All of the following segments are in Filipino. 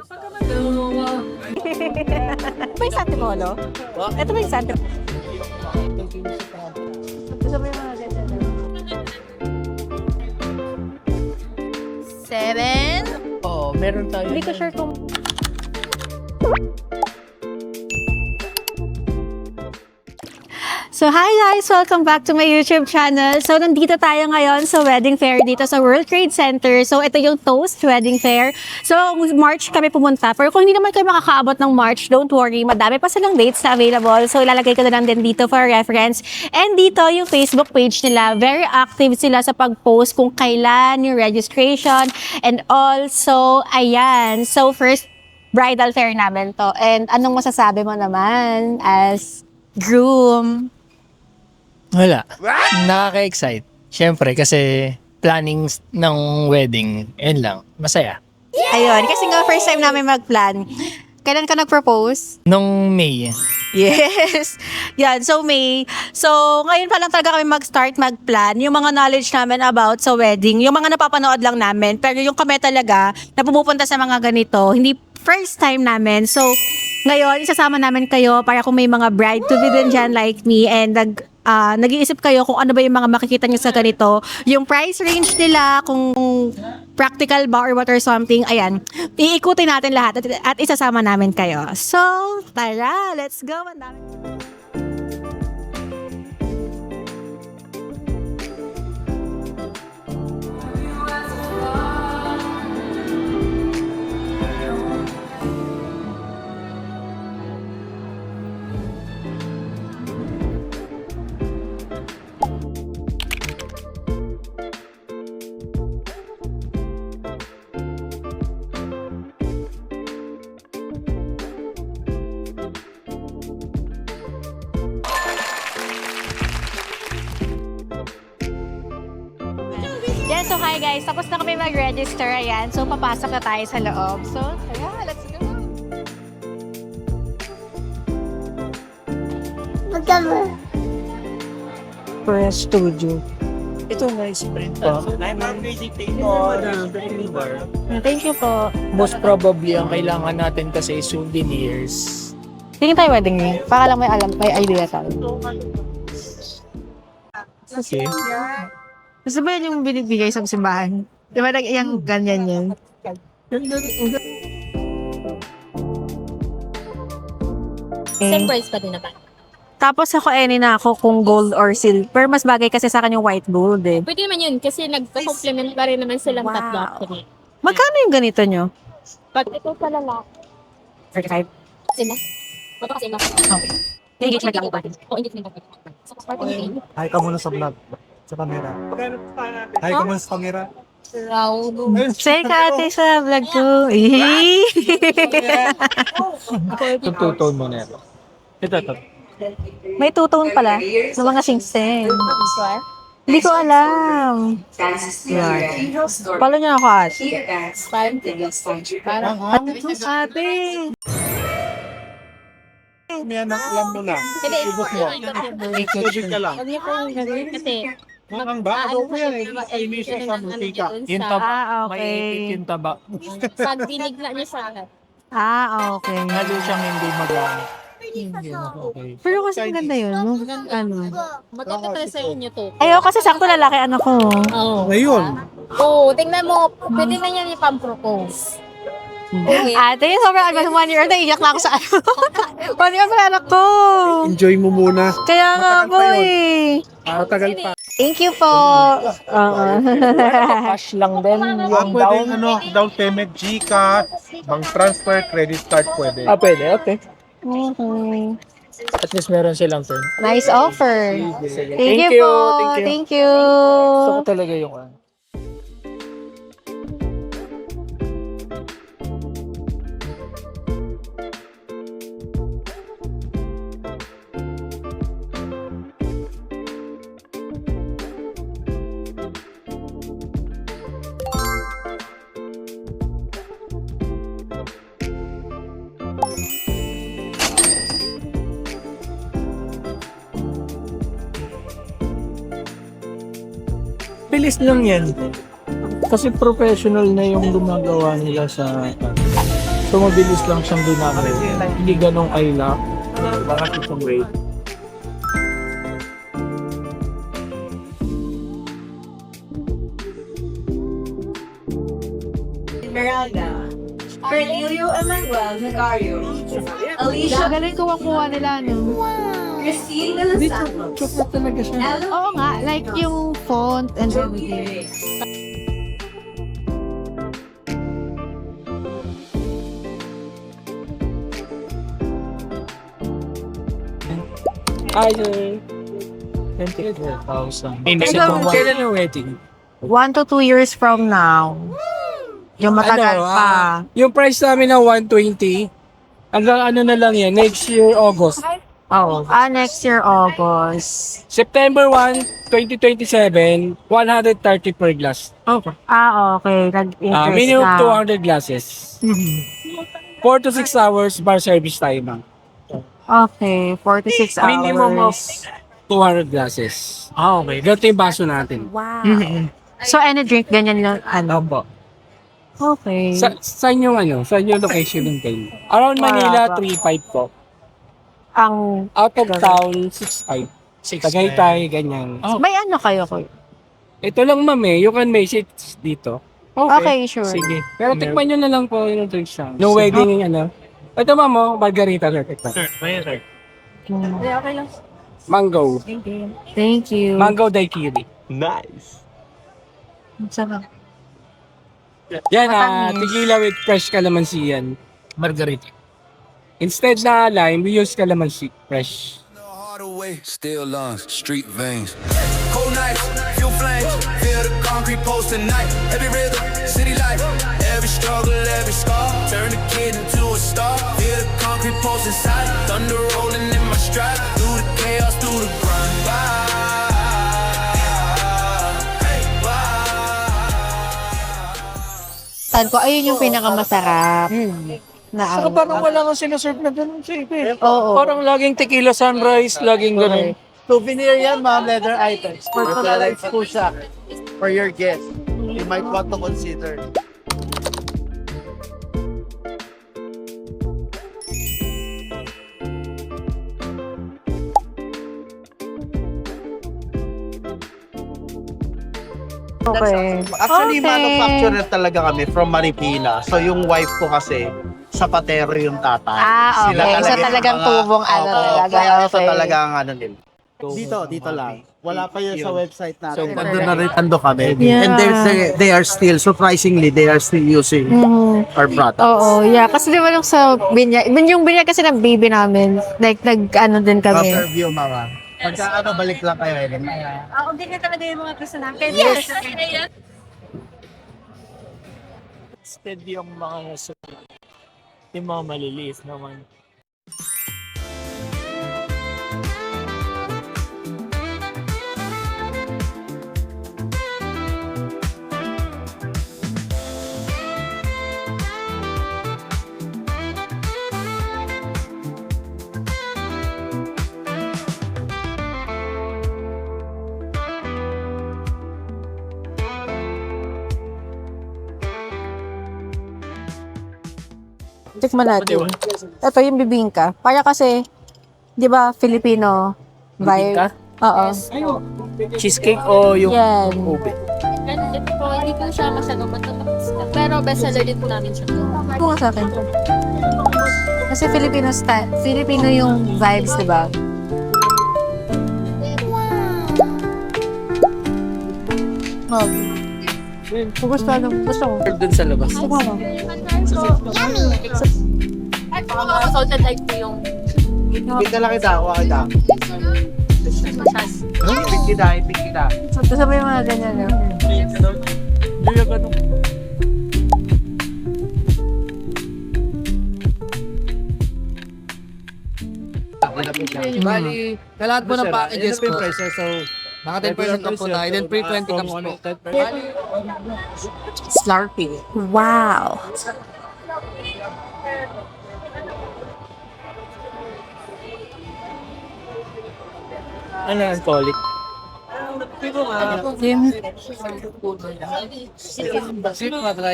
Ito ba yung Santipolo? Ito ba yung Santipolo? Gusto mo yung mga ganyan? 7? Oo, meron tayo. Hindi ko sure kung... So hi guys! Welcome back to my YouTube channel. So nandito tayo ngayon sa wedding fair dito sa World Trade Center. So ito yung Toast Wedding Fair. So March kami pumunta. Pero kung hindi naman kayo makakaabot ng March, don't worry. Madami pa silang dates na available. So ilalagay ko na lang din dito for reference. And dito yung Facebook page nila. Very active sila sa pag-post kung kailan yung registration. And also, ayan. So first, bridal fair namin to. And anong masasabi mo naman as groom? Wala. Nakaka-excite. Siyempre, kasi planning ng wedding, yun lang. Masaya. Ayun, kasi nga first time namin mag-plan. Kailan ka nag-propose? Nung May, Yes. Yan, so May. So, ngayon pa lang talaga kami mag-start mag-plan. Yung mga knowledge namin about sa wedding, yung mga napapanood lang namin. Pero yung kami talaga, na pumupunta sa mga ganito, hindi first time namin. So, ngayon, isasama namin kayo para kung may mga bride-to-be din dyan like me and nag-iisip kayo kung ano ba yung mga makikita nyo sa ganito. Yung price range nila, kung practical ba or what or something, ayan. Iikutin natin lahat at isasama namin kayo. So, tara, let's go. Ang dami. Yeah, so hi guys. Tapos na kami mag-register. Ayan. So, papasok na tayo sa loob. So, tara, let's go. Press Studio. Ito nice print po. Thank you po. Most probably, ang kailangan natin kasi souvenirs. Tingin tayo wedding ring. Para lang may idea tayo. Okay. Gusto ba yun yung binibigay sa simbahan? Di ba yung ganyan yun? Same price pa din naman. Tapos ako na ako kung gold or silver. Mas bagay kasi sa akin yung white gold eh. Pwede naman yun kasi nagpa-complement pa rin naman silang Wow. tatlo actually. Magkano yung ganito nyo? Pag ito pa lalaki. 35. Sino? Bato kasi ba? Okay. Engagement lang ba? O, engagement lang. So, party name. Hi ka muna sa vlog. Sa camera. Hi ka muna sa camera. Raul. Say ka ate sa vlog ko. Itong two-tone mo na ito. Ito. May two-tone pala. Ng mga sing-sing. Hindi ko alam. Yan. Follow niyo ako ate. Parang, Ate. May anak lang mo lang. hindi, Ibot mo. Ibig ka lang. huwag niyo po yung gagawin kasi Ang ba? Ano po yan eh? Ay, mission sa musika. Yung taba, Ah, may okay. ipit yung taba. pag binigla niyo sa akin. Okay. Lalo siyang hindi magamit. Hindi na okay. Pero kasi ang ganda yun. No? Ano? Maganda pala sa inyo to. Ayaw kasi sakto lalaki anak ko. Oo. Ngayon. Oo, tingnan mo. Pwede na yan ipam-propose. Okay. Ate, sobrang agad 1 year old. Naiiyak na ako sa ano. 1 year old anak ko. Enjoy mo muna. Kaya nga Matagal po pa yun. eh. Matagal pa. Thank you po. Cash lang din yung Pwede down. down payment, GCash, bank transfer, credit card pwede. Pwede, okay. Mhm. At least meron silang turn. Nice offer. Sige. Thank you po. Thank you. Thank you. Gusto ko talaga yung ano. Bilis lang yan. Kasi professional na yung gumagawa nila sa... So So mabilis lang siyang dumami. Hindi ganong kaila. Bakit itong rate? Esmeralda. Cornelio Emmanuel Vicario. Alicia Galing ko makuha nila, no? Christine de los Santos. Chocolate talaga siya. Oo nga, like yung font and everything. Hi, sir. 24,000. Kailan yung wedding? 1 to 2 years from now. Yung matagal pa. Yung price namin na 120, hanggang ano na lang yan, next year, August. Oo. Next year, August. September 1, 2027, 130 per glass. Okay. Nag-interest Minimum na. 200 glasses. 4 to 6 hours bar service tayo, ma'am. Okay, 46 hours. Minimum of 200 glasses. Okay. Ganito yung baso natin. Wow. So, any drink, ganyan lang, ano? Opo. Okay. Saan yung ano? Saan yung location ng kayo? Around Manila, 3.5 po. Ang, Out of town, 6.5. Tagaytay, ganyan. may ano kayo ko? Ito lang, ma'am eh. You can message dito. Okay, sure. Sige. Pero tikman nyo na lang po yung drinks siya. No wedding, ano. Ito, ma'am, oh, margarita. Sir, Okay lang. Mango. Thank you. Mango daiquiri. Sarap. Yan, Matamis. tequila with fresh calamansi yan. Margarita. Instead na lime, we use calamansi fresh. The harder way, still lungs, street veins. Cold nights, fuel flames, feel the concrete post tonight. Every rhythm, city life, every struggle, every scar. Turn a kid into a star. Feel the concrete post inside, thunder rolling in my stride. Through the chaos, through the grind. Tan ko, ayun yung pinakamasarap. Na Saka parang wala kang sinaserve na ganun sa iba eh. Oo. Parang laging tequila sunrise, laging ganun. Souvenir yan, ma'am, leather items. Personalized po siya for your guest. You might want to consider. Okay. Actually, Okay. manufacturer talaga kami from Marikina. So, yung wife ko kasi, sapatero yung tatay. Okay. talaga Isa yung talagang mga- tubong ano Opo, talaga. Kaya ito Okay. talaga ang ano nila. Dito lang. Wala pa yun sa website natin. So, ando kami. Yeah. And they are still, surprisingly, they are still using our products. Oo, yeah. Kasi di ba yung sa binyag, yung binyag kasi ng baby namin, like, nag-ano din kami. Review, mama. Pagka balik lang kayo. Eden. Hindi na talaga yung mga gusto namin. Instead yung mga nasunod. Yung mga maliliit naman. Tikman natin. Ito yung bibingka. Para kasi, di ba, Filipino vibe? Bibingka? Oo. Cheesecake o yung Yan. ube? Ito po, hindi po siya masyado matamis. Pero bestseller din po namin siya. Ito nga sa akin. Kasi Filipino style. Filipino yung vibes, di ba? Oh. Gusto ko. Doon sa labas. Salted egg po yung Kita lang kita, kuha kita. Ipig kita. So, sabay yung mga ganyan, no? Hindi yung ganun. Bali, sa lahat po ng packages po, So, naka 10% off po tayo, then free 20 cups po. Slurpee. Wow. Ano ang colic? Sip, matry.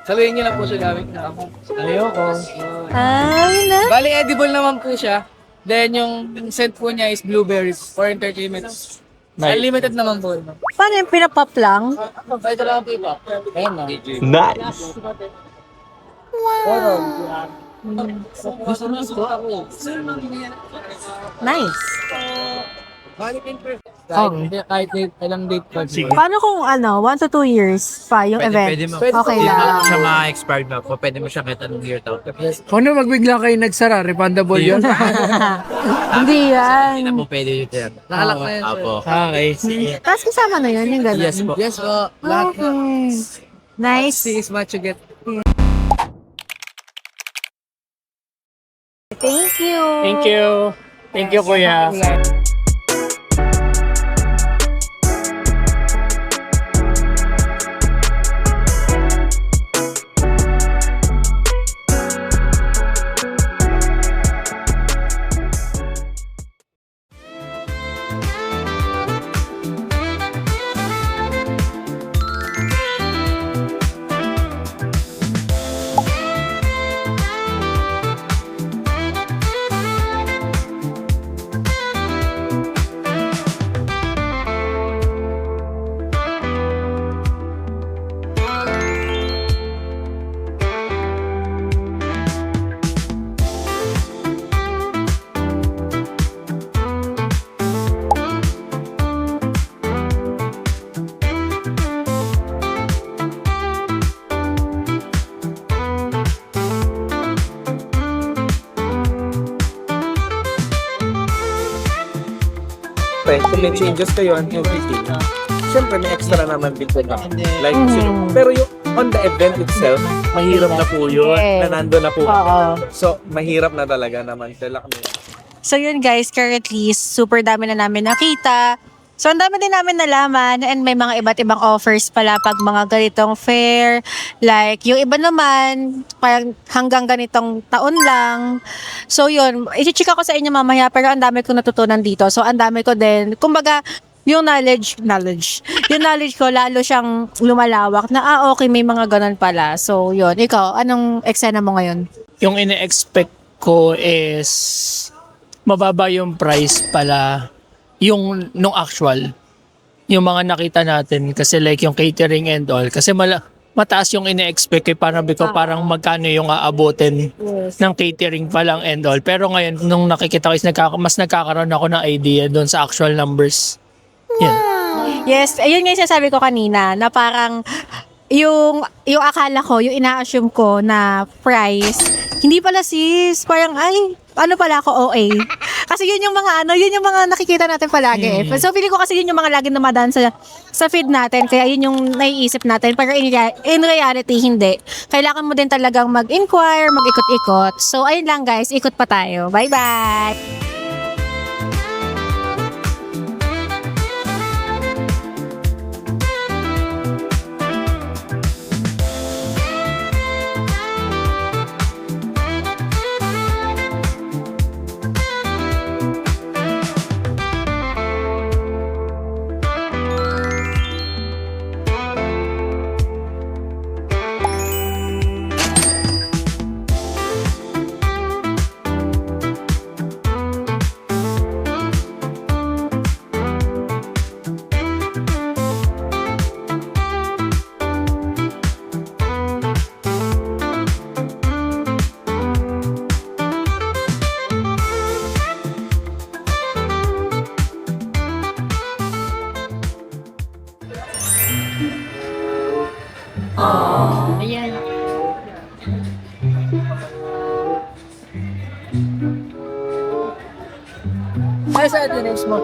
Sabihin niyo lang po siya gamit na ako. Ayoko. Ay, na. Bali, edible naman po siya. Then, yung scent po niya is blueberries for entertainment. Unlimited naman po. Paano yung pinapop lang? Ito lang po iba. Ayan na. Nice. Kahit ilang date pa. Paano kung 1 to 2 years pa yung event? Okay lang. siya ma-expired na po. Pwede mo siya kahit anong year out. Kung magbigla kayo nagsara, refundable yun. Hindi yan. Hindi na po pwede yun. sir. Nakalak na yun. sir. Apo. Okay, sige. Tapos kasama na yun, yung gano'n. Yes po. Yes po. Lahat na. Okay. Nice. See is what you get. Thank you. Thank you. Thank you, kuya. Kung may changes kayo on everything, syempre may extra naman din po na. Like, pero yung on the event itself, mahirap na po yun, na nandun na po. So, mahirap na talaga naman sila kami. So yun guys, currently, super dami na namin nakita. So ang dami din namin nalaman and may mga iba't ibang offers pala pag mga ganitong fair. Like yung iba naman, parang hanggang ganitong taon lang. So yun, i-check ako sa inyo mamaya pero ang dami kong natutunan dito. So ang dami ko din, kumbaga, yung knowledge ko lalo siyang lumalawak na okay, may mga ganun pala. So yun, ikaw, anong eksena mo ngayon? Yung ine-expect ko is mababa yung price pala yung nung actual. Yung mga nakita natin kasi like yung catering and all. Kasi mataas yung ine-expect parang parang magkano yung aabotin ng catering pa lang and all. Pero ngayon nung nakikita ko is mas nagkakaroon ako ng idea doon sa actual numbers. Yan. Yes, ayun nga yung sinasabi ko kanina na parang yung akala ko, yung ina-assume ko na price, hindi pala sis, parang ano pala ako OA. Kasi yun yung mga nakikita natin palagi. So feeling ko kasi yun yung mga lagi dumadaan sa feed natin, kaya yun yung naiisip natin. Pero in reality, hindi. Kailangan mo din talagang mag-inquire, mag-ikot-ikot. So ayun lang guys, ikot pa tayo. Bye-bye! Ay, sa address mo.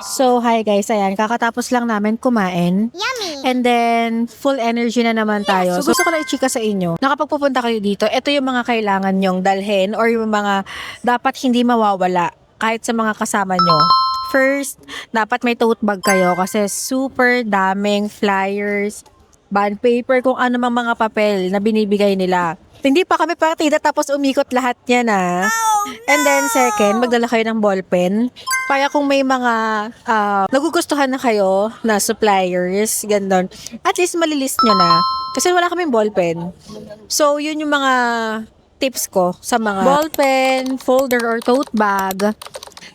So, hi guys, ayan, kakatapos lang namin kumain. And then, full energy na naman tayo. So, gusto ko lang i-chika sa inyo, na kapag pupunta kayo dito, ito yung mga kailangan nyong dalhin or yung mga dapat hindi mawawala kahit sa mga kasama nyo. First, dapat may tote bag kayo kasi super daming flyers, bond paper, kung ano mang mga papel na binibigay nila. Hindi pa kami partida tapos umikot lahat yan And then second, magdala kayo ng ballpen para kung may mga nagugustuhan na kayo na suppliers, gandun. At least malilist nyo na. Kasi wala kaming ballpen. So, yun yung mga tips ko sa mga ballpen, folder or tote bag.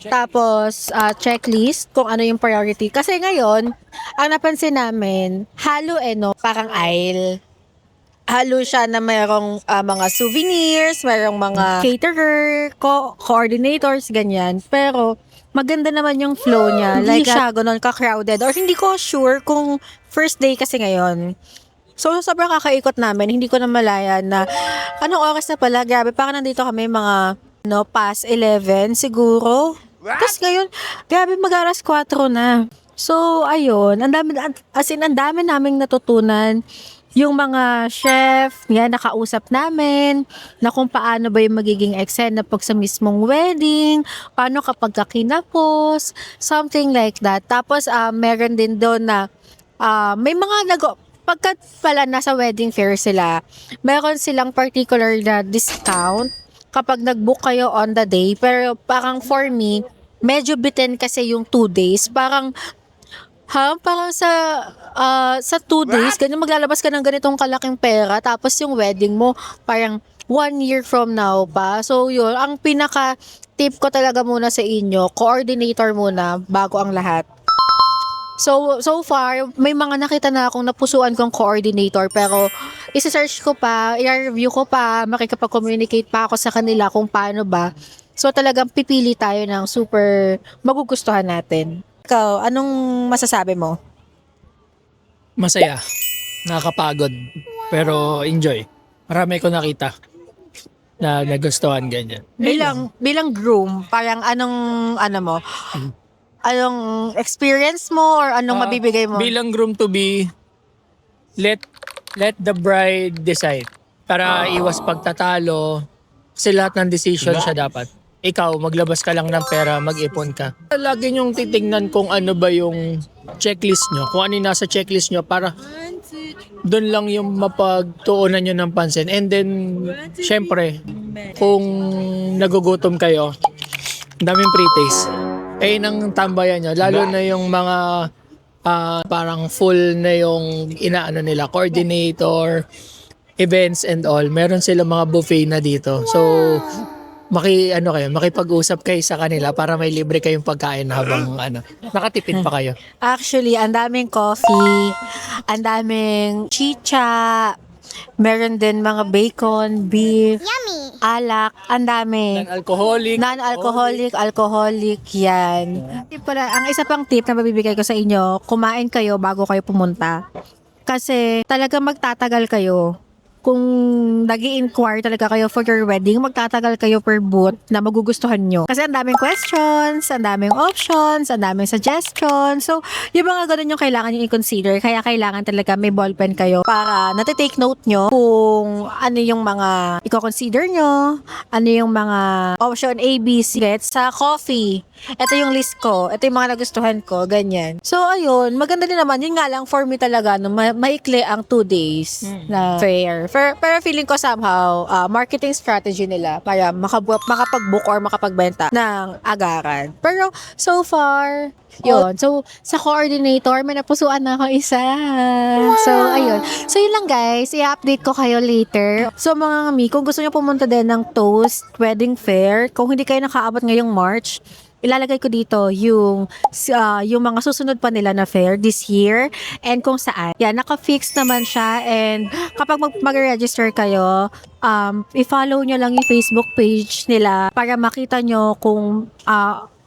Tapos, checklist kung ano yung priority. Kasi ngayon, ang napansin namin, halo no, parang aisle. Halo siya na mayroong mga souvenirs, mayroong mga caterer, coordinators, ganyan. Pero, maganda naman yung flow niya. Hindi siya ganun ka-crowded. Or hindi ko sure kung first day kasi ngayon. So, sobrang kakaikot namin. Hindi ko na malaya na anong oras na pala. Grabe, parang nandito kami mga past 11 siguro. Tapos ngayon, grabe mag-aras 4 na. So, ayun. Ang dami naming natutunan. Yung mga chef, yan, nakausap namin na kung paano ba yung magiging eksena pag sa mismong wedding, paano kapag kinapos, something like that. Tapos, meron din doon na may mga pagkat pala nasa wedding fair sila, meron silang particular na discount kapag nag-book kayo on the day. Pero parang for me, medyo bitin kasi yung 2 days. Parang sa 2 days, ganyan maglalabas ka ng ganitong kalaking pera, tapos yung wedding mo, parang 1 year from now pa. So yun, ang pinaka-tip ko talaga muna sa inyo, coordinator muna bago ang lahat. So far, may mga nakita na akong napusuan kong coordinator, pero isa-search ko pa, i-review ko pa, makikipag-communicate pa ako sa kanila kung paano ba. So talagang pipili tayo ng super magugustuhan natin. Ikaw, anong masasabi mo? Masaya. Nakakapagod. Pero enjoy. Marami ko nakita na nagustuhan ganyan. Bilang groom, parang anong experience mo or anong mabibigay mo? Bilang groom to be, let the bride decide. Para iwas pagtatalo. Kasi lahat ng decision siya dapat. Ikaw, maglabas ka lang ng pera, mag-ipon ka. Lagi niyong titignan kung ano ba yung checklist nyo. Kung ano yung nasa checklist nyo para doon lang yung mapagtuunan nyo ng pansin. And then, syempre, kung nagugutom kayo, daming pre-taste. Nang tambayan nyo. Lalo na yung mga parang full na yung inaano nila, coordinator, events and all. Meron silang mga buffet na dito. So, makipag-usap kayo sa kanila para may libre kayong pagkain habang nakatipid pa kayo. Actually, ang daming coffee, ang daming chicha, meron din mga bacon, beef, alak, ang dami. Non-alcoholic. Alcoholic, yan. Ang isa pang tip na mabibigay ko sa inyo, kumain kayo bago kayo pumunta. Kasi talagang magtatagal kayo. Kung nag-i-inquire talaga kayo for your wedding, magtatagal kayo per booth na magugustuhan nyo. Kasi ang daming questions, ang daming options, ang daming suggestions. So, yung mga ganun yung kailangan nyo i-consider. Kaya kailangan talaga may ballpen kayo para natitake note nyo kung ano yung mga i-consider nyo, ano yung mga option A, B, C. Sa coffee, ito yung list ko. Ito yung mga nagustuhan ko, ganyan. So, ayun, maganda din naman. Yun nga lang, for me talaga, maikli ang 2 days na fair. Pero feeling ko somehow, marketing strategy nila para makapag-book or makapagbenta ng agaran. Pero, so far, yun. So, sa coordinator, may napusuan na ako isa. Wow. So, ayun. So, yun lang guys. I-update ko kayo later. So, mga kami, kung gusto nyo pumunta din ng Toast Wedding Fair, kung hindi kayo nakaabot ngayong March, ilalagay ko dito yung mga susunod pa nila na fair this year and kung saan. Yan, naka-fix naman siya and kapag mag-register kayo, i-follow nyo lang yung Facebook page nila para makita nyo kung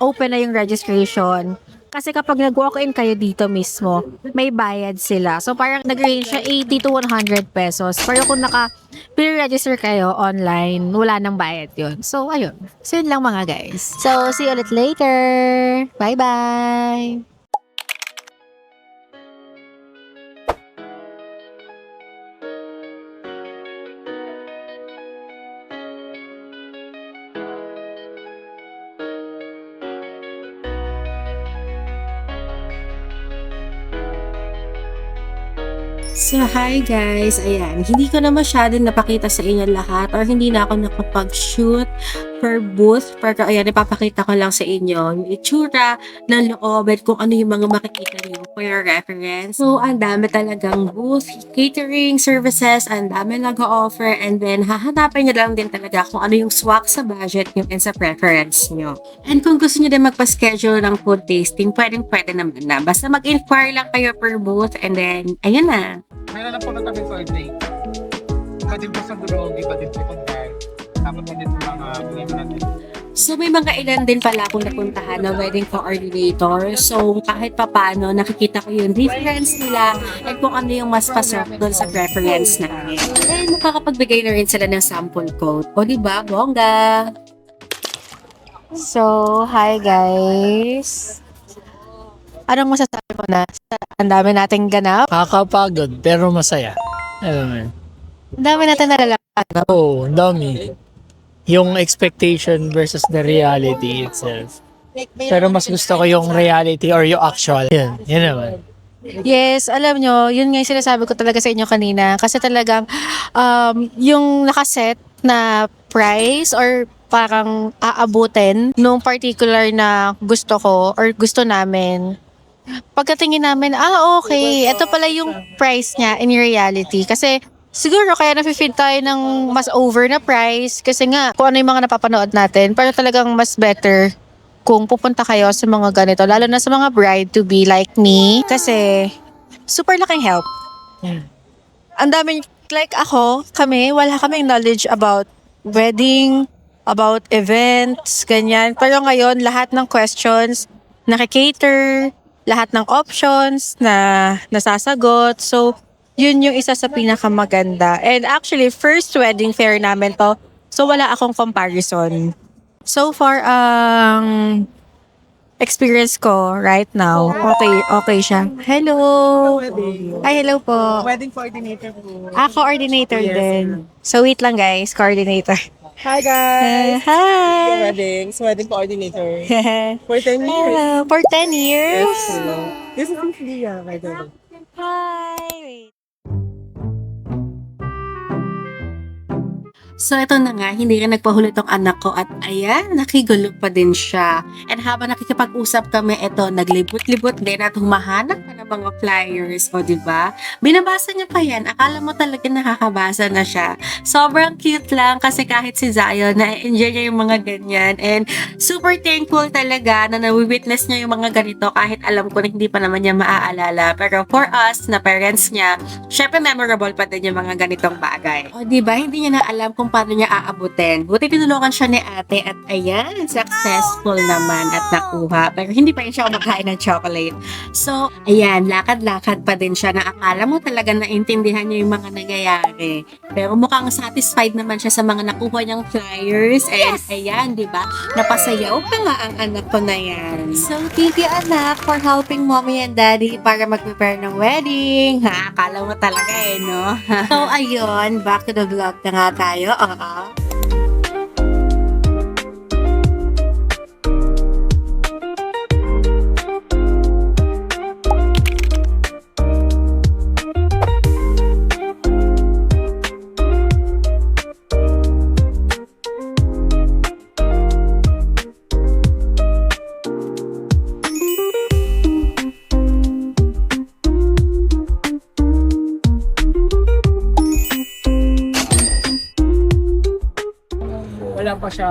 open na yung registration. Kasi kapag nag-walk-in kayo dito mismo, may bayad sila. So parang nag-range siya 80 to 100 pesos. Pero kung pre-register kayo online, wala nang bayad yun. So ayun. So yun lang mga guys. So see you ulit later. Bye-bye! So, hi guys! Ayan, hindi ko na masyadong napakita sa inyo lahat or hindi na ako nakapag-shoot per booth. Pero ayan, ipapakita ko lang sa inyo yung itsura ng loob at kung ano yung mga makikita niyo for your reference. So, ang dami talagang booth, catering services, ang dami nag-offer, and then hahanapin niyo lang din talaga kung ano yung swak sa budget niyo and sa preference niyo. And kung gusto niyo din magpa-schedule ng food tasting, pwede naman na. Basta mag-inquire lang kayo per booth and then, ayun na. Meron na po na kami coordinate. Iba din po sa Durog, iba din po kung dahil. Tapos din po mga natin. So, may mga ilan din pala akong napuntahan na wedding coordinator. So, kahit papano, nakikita ko yung difference nila at kung ano yung mas pasok doon sa preference namin. And makakapagbigay na rin sila ng sample code. O, diba? Bongga! So, hi guys. Anong masasabi mo na? Ang dami nating ganap. Kakapagod, pero masaya. Alam mo yun. Ang dami natin nalalakad. Oo, ang dami. Yung expectation versus the reality itself. Pero mas gusto ko yung reality or yung actual. Yun naman. Yes, alam nyo, yun nga yung sinasabi ko talaga sa inyo kanina. Kasi talagang yung nakaset na price or parang aabutin nung particular na gusto ko or gusto namin. Pagkatingin namin, okay, ito pala yung price niya in reality. Kasi siguro kaya nafe-feed tayo ng mas over na price kasi nga kung ano yung mga napapanood natin. Pero talagang mas better kung pupunta kayo sa mga ganito. Lalo na sa mga bride-to-be like me. Kasi super laking help. Ang daming, like ako, wala kaming knowledge about wedding, about events, ganyan. Pero ngayon, lahat ng questions, nakikater, lahat ng options na nasasagot. So, yun yung isa sa pinakamaganda. And actually, first wedding fair namin to. So, wala akong comparison. So far, ang experience ko right now, okay siya. Hello! Ay, hello po. Wedding coordinator po. Coordinator din. So, wait lang guys, coordinator. Hi guys! Hi! Wedding coordinator. For 10 years. Hello, for 10 years? This is Leah, by the way. Hi! So, ito na nga, hindi rin nagpahuli tong anak ko at ayan, nakigulo pa din siya. And habang nakikipag-usap kami, ito, naglibot-libot din at humahanap pa ng mga flyers. O, diba? Binabasa niya pa yan. Akala mo talaga nakakabasa na siya. Sobrang cute lang kasi kahit si Zion, na-enjoy niya yung mga ganyan. And super thankful talaga na na-witness niya yung mga ganito kahit alam ko na hindi pa naman niya maaalala. Pero for us, na parents niya, syempre memorable pa din yung mga ganitong bagay. O, diba? Hindi niya na alam kung paano niya aabutin. Buti tinulungan siya ni ate at ayan, successful naman at nakuha. Pero hindi pa rin siya kumakain ng chocolate. So, ayan, lakad-lakad pa din siya na akala mo talaga naintindihan niya yung mga nangyayari. Pero mukhang satisfied naman siya sa mga nakuha niyang flyers. And ayan, di ba? Napasayaw pa nga ang anak ko na yan. So, thank you anak for helping mommy and daddy para mag-prepare ng wedding. Akala mo talaga no? So, ayun, back to the vlog na nga tayo. Wala pa siya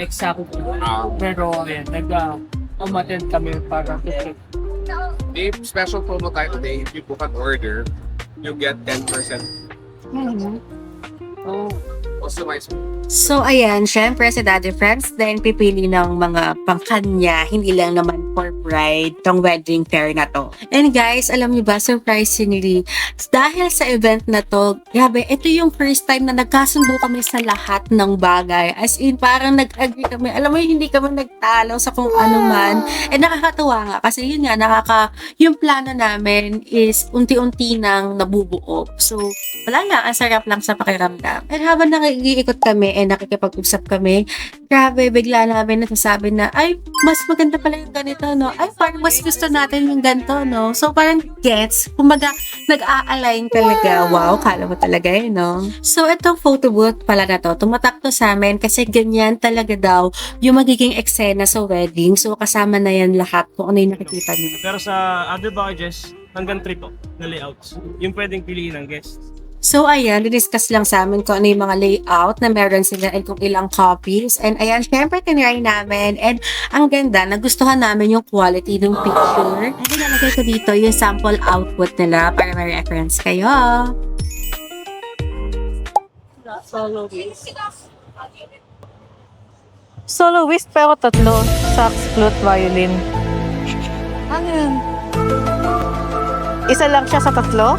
exact. Pero ayan, umattend kami para to check. If special promo tayo today, if you book an order, you get 10% Oh, customized So, ayan, syempre si Daddy Friends din pipili ng mga pangkanya, hindi lang naman for bride, tong wedding fair na to. And guys, alam niyo ba, surprisingly, dahil sa event na to, grabe, ito yung first time na nagkasundo kami sa lahat ng bagay. As in, parang nag-agree kami. Alam mo, hindi kami nagtalo sa kung ano man. And nakakatuwa nga, kasi yun nga, yung plano namin is unti-unti nang nabubuo. So, wala nga, ang sarap lang sa pakiramdam. And habang nakikiikot kami, nakikipag-usap kami, grabe, bigla namin nasasabi na, ay, mas maganda pala yung ganito, no? Ay, parang mas gusto natin yung ganito, no? So, parang gets, kumbaga, nag-a-align talaga. Wow, kala mo talaga yun, no? So, itong photo booth pala na to, tumatak to sa amin kasi ganyan talaga daw yung magiging eksena sa wedding. So, kasama na yan lahat kung ano yung nakikita niyo. Pero sa other packages, hanggang 3 po na layouts. Yung pwedeng piliin ng guests. So, ayan, discuss lang sa amin kung ano yung mga layout na meron sila and kung ilang copies. And ayan, syempre, tinry namin. And ang ganda, nagustuhan namin yung quality ng picture. And nilalagay ko dito yung sample output nila para may reference kayo. Soloist pero tatlo. Sax, flute, violin. Ano yun? Isa lang siya sa tatlo?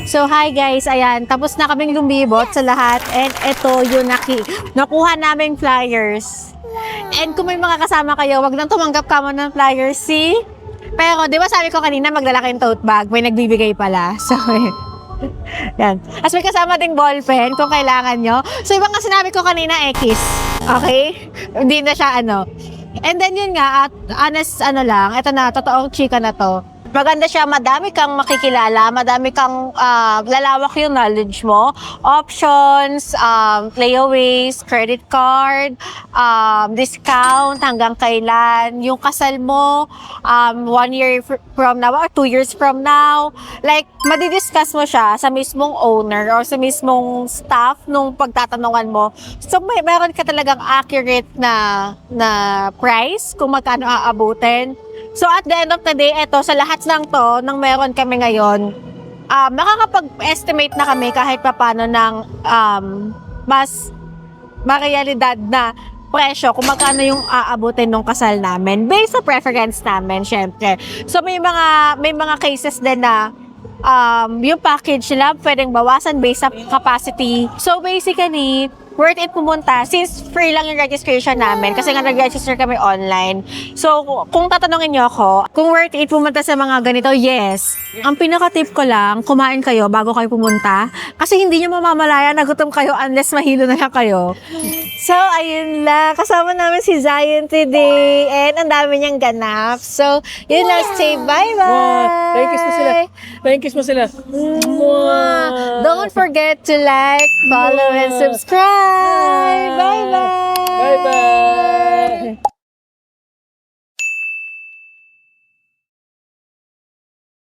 So, hi guys. Ayan, tapos na kaming lumibot sa lahat. And ito yung nakuha naming flyers. And kung may mga kasama kayo, wag nang tumanggap ka mo ng flyers, see? Pero, di ba sabi ko kanina, magdala kayong tote bag. May nagbibigay pala. So, yan. As may kasama ding ballpen kung kailangan nyo. So, ibang nga sinabi ko kanina, X. Okay? Hindi na siya ano. And then yun nga, at honest lang, ito na, totoong chika na to. Maganda siya, madami kang makikilala, madami kang lalawak yung knowledge mo. Options, layaways, credit card, discount, hanggang kailan. Yung kasal mo, 1 year from now or 2 years from now. Like, madidiscuss mo siya sa mismong owner or sa mismong staff nung pagtatanungan mo. So, meron ka talagang accurate na price kung magkano aabutin. So at the end of the day, eto sa lahat ng to, nang meron kami ngayon, makakapag-estimate na kami kahit papano ng mas marealidad na presyo kung magkano yung aabutin ng kasal namin based sa preference namin, syempre. So may mga cases din na yung package nila pwedeng bawasan based sa capacity. So basically, worth it pumunta since free lang yung registration namin kasi nga nag-register kami online. So, kung tatanungin niyo ako, kung worth it pumunta sa mga ganito, yes. Ang pinaka-tip ko lang, kumain kayo bago kayo pumunta kasi hindi niyo mamamalaya na gutom kayo unless mahilo na lang kayo. So, ayun lang. Kasama namin si Zion today and ang dami niyang ganap. So, yun lang. Say bye-bye! Thank you mo sila. Don't forget to like, follow, and subscribe. Bye-bye. Bye-bye.